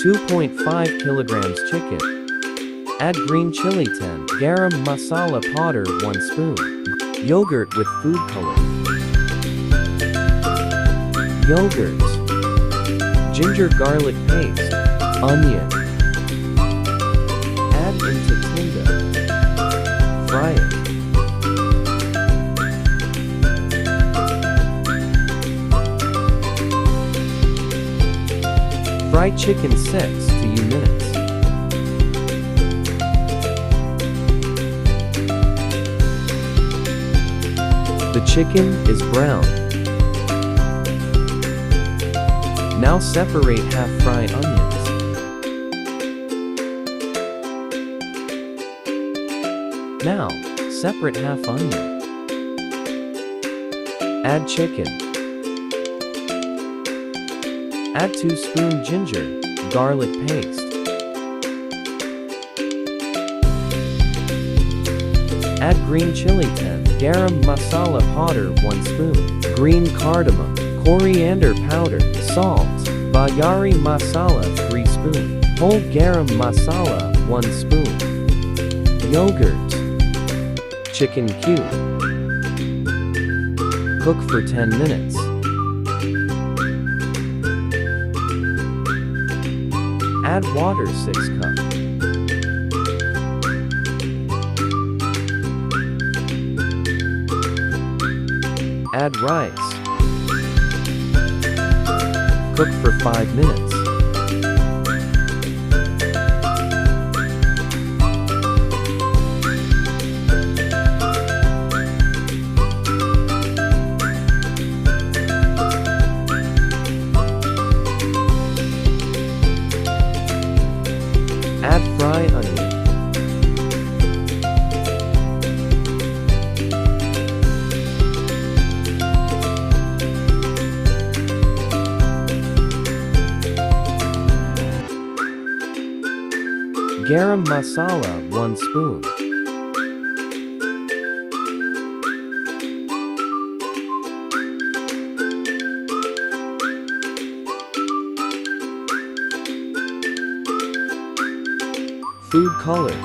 2.5 kilograms chicken. Add green chili 10, garam masala powder 1 spoon. Yogurt with food color. Yogurt. Ginger garlic paste. Onion. Add into tinga. Fry it. Fry chicken 6 to 8 minutes. The chicken is brown. Now separate half-fry onions. Now, separate half onion. Add chicken. Add 2 spoon ginger, garlic paste. Add green chili 10, garam masala powder 1 spoon, green cardamom, coriander powder, salt, bayari masala 3 spoon, whole garam masala 1 spoon, yogurt, chicken cube. Cook for 10 minutes. Add water 6 cups. Add rice. Cook for 5 minutes. Add fry onion. Garam masala 1 spoon. Food color.